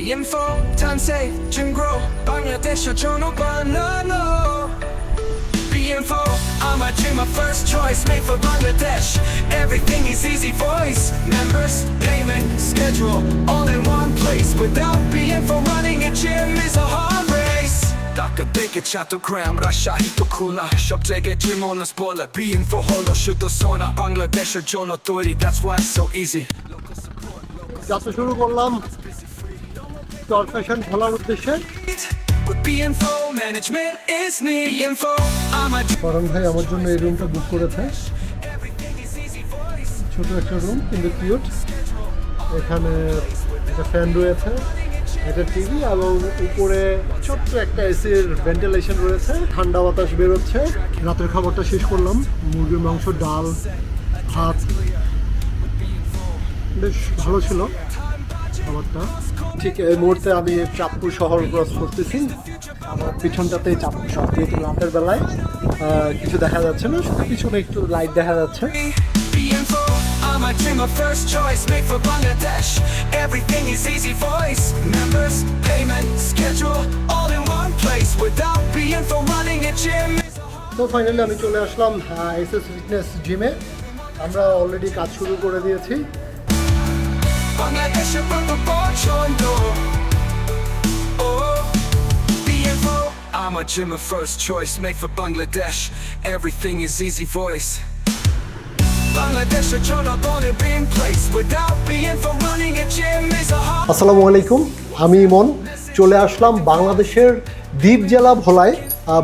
Info, time save, gym grow, Bangladesh journal banana. Info, I'm a gym, my first choice, made for Bangladesh. Everything is easy voice, members, payment, schedule, all in one place. Without Info, running a gym is a hard race. Daka deke chato gram, rasha hito kula, shop jege gym on the spoiler. Info holo shuto sona, Bangladesh journal tori, that's why it's so easy. যাত্রা শুরু করলাম চর fashion খোলার উদ্দেশ্যে। Info, management is me. Info, I'm a করণ ভাই আমার জন্য এই রুমটা বুক করেছে। ছোট একটা রুম কিন্তু কিউট। এখানে একটা ফ্যান রয়েছে, একটা টিভি এবং উপরে ছোট্ট একটা এসির ভেন্টিলেশন রয়েছে, ঠান্ডা বাতাস বেরোচ্ছে। রাতের খাবারটা শেষ করলাম, মুরগির মাংস, ডাল, ভাত, বেশ ভালো ছিল খাবারটা। ঠিক এই মুহূর্তে আমি চাঁদপুর শহর ক্রস করতেছি। আমার পিছনটাতেই চাঁদপুর শহর, যেহেতু রাতের বেলায় কিছু দেখা যাচ্ছে না, শুধু পিছনে একটু লাইট দেখা যাচ্ছে। Info, I'm a gym, my first choice, made for Bangladesh. Everything is easy voice, members, payment, schedule, all in one place. Without Info, running a gym. তো ফাইনালি আমি চলে আসলাম এসএস ফিটনেস জিমে। আমরা অলরেডি কাজ শুরু করে দিয়েছি। Bangladesh chondo. Info, I'm a gym, my first choice, made for Bangladesh. Everything is easy voice. Bangladesh chondo born in being place. Without Info, running a gym is a hard. আসসালামু আলাইকুম, আমি ইমন। চলে আসলাম বাংলাদেশের দ্বীপ জেলা ভোলায়,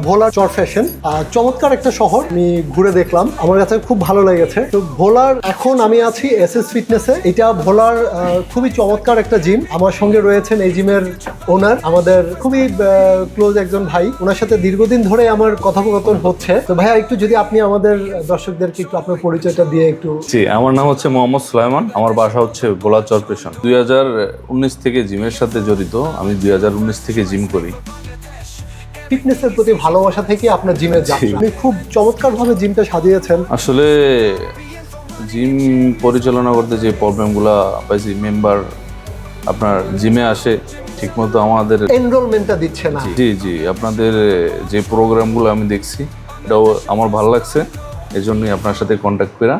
ভোলা চর ফ্যাশন। চমৎকার একটা শহর, আমি ঘুরে দেখলাম, আমার কাছে খুব ভালো লেগেছে। তো ভোলার এখন আমি আছি এসএস ফিটনেসে। এটা ভোলার খুবই চমৎকার একটা জিম। আমার সঙ্গে রয়েছেন এই জিমের ওনার, আমাদের খুবই ক্লোজ একজন ভাই। ওনার সাথে দীর্ঘদিন ধরে আমার কথোপকথন হচ্ছে। তো ভাইয়া, একটু যদি আপনি আমাদের দর্শকদেরকে একটু আপনার পরিচয়টা দিয়ে একটু। জি, আমার নাম হচ্ছে মোহাম্মদ সুলাইমান, আমার বাসা হচ্ছে ভোলা চর ফ্যাশন। 2019 থেকে জিমের সাথে জড়িত। আমি 2019 থেকে জিম করি। ফিটনেসের প্রতি ভালোবাসা থেকে আপনার জিমে যাচ্ছেন, আপনি খুব চমৎকারভাবে জিমটা সাজিয়েছেন। আসলে জিম পরিচালনা করতে যে প্রবলেমগুলো পাইছি, মেম্বার আপনার জিমে আসে ঠিকমতো আমাদের এনরোলমেন্টটা দিচ্ছে না। জি, আপনাদের যে প্রোগ্রামগুলো আমি দেখছি, এটাও আমার ভালো লাগছে, এজন্যই আপনার সাথে কন্ট্যাক্ট করা।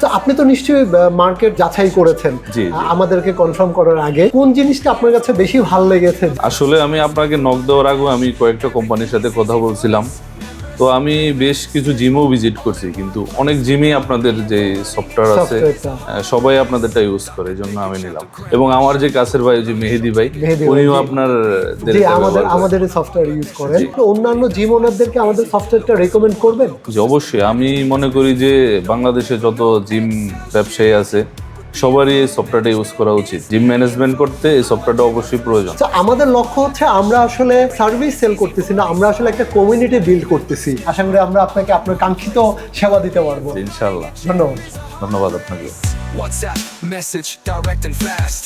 তো আপনি তো নিশ্চয়ই মার্কেট যাচাই করেছেন। জি। আমাদেরকে কনফার্ম করার আগে কোন জিনিসটা আপনার কাছে বেশি ভালো লেগেছে? আসলে আমি আপনাকে নক দেওয়ার আগে আমি কয়েকটা কোম্পানির সাথে কথা বলছিলাম। তো আমি বেশ কিছু জিমও ভিজিট করছি, কিন্তু অনেক জিমই আপনাদের যে সফটওয়্যার আছে সবাই আপনাদেরটা ইউজ করে, এই জন্য আমি নিলাম। এবং আমার যে কাছের ভাই, যে মেহেদি ভাই, উনিও আপনার আমাদের সফটওয়্যার ইউজ করেন। তো অন্যান্য জিম ওনারদেরকে আমাদের সফটওয়্যারটা রেকমেন্ড করবেন? জি, অবশ্যই। আমি মনে করি যে বাংলাদেশে যত জিম ব্যবসায়ী আছে সবারই এই সফটওয়্যারটা ইউজ করা উচিত। জিম ম্যানেজমেন্ট করতে এই সফটওয়্যারটা অবশ্যই প্রয়োজন। আমাদের লক্ষ্য হচ্ছে আমরা আসলে সার্ভিস সেল করতেছি না, আমরা আসলে একটা কমিউনিটি বিল্ড করতেছি। আশা করি আমরা আপনাকে আপনার কাঙ্ক্ষিত সেবা দিতে পারবো ইনশাআল্লাহ। ধন্যবাদ আপনাকে। WhatsApp message direct and fast.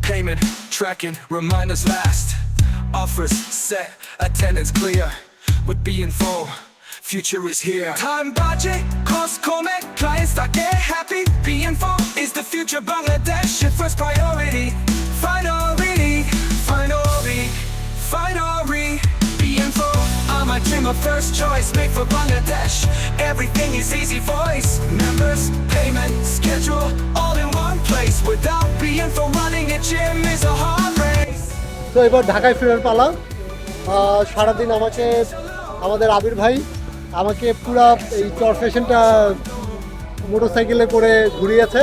Payment tracking reminders last. Offers set, attendance clear. With Info, future is here. Time budget, cost comment, clients that get happy. Info is the future, Bangladesh your first priority. Finally. Info, I'm a gym, my first choice, made for Bangladesh. Everything is easy voice, members, payment, schedule, all in one place. Without Info, running a gym is a hard race. তো এবার ঢাকায় ফেরার পালা। সারাদিন আমাদের আবির ভাই আমাকে পুরা এই চর ফ্যাশনটা মোটরসাইকেলে করে ঘুরিয়েছে।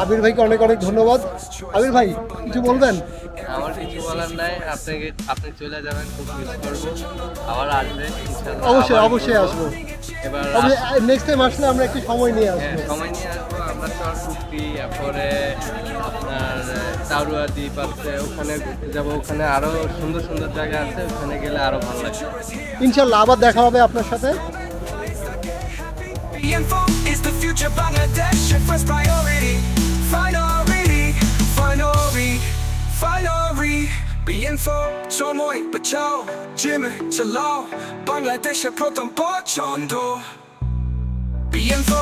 আবির ভাইকে অনেক অনেক ধন্যবাদ। আবির ভাই, কিছু বলবেন? আমার কিছু বলার নাই, আপনি চলে যাবেন, খুব মিস করবো। আবার আসবে অবশ্যই আসবো। এবার নেক্সট টাইম আসলে আমরা একটু সময় নিয়ে আসবো। সময় নিয়ে আসবো। আমরা চর টুপি, তারপরে আপনার তারুয়া দ্বীপ আছে, ওখানে ঘুরতে যাবো। ওখানে আরো সুন্দর সুন্দর জায়গা আছে, ওখানে গেলে আরো ভালো লাগবে। ইনশাল্লাহ আবার দেখা হবে আপনার সাথে। Info is the future, Bangladesh your first priority. Finally. Info, somoy bachao, gym chalao, Bangladesh proton pochondo. Info.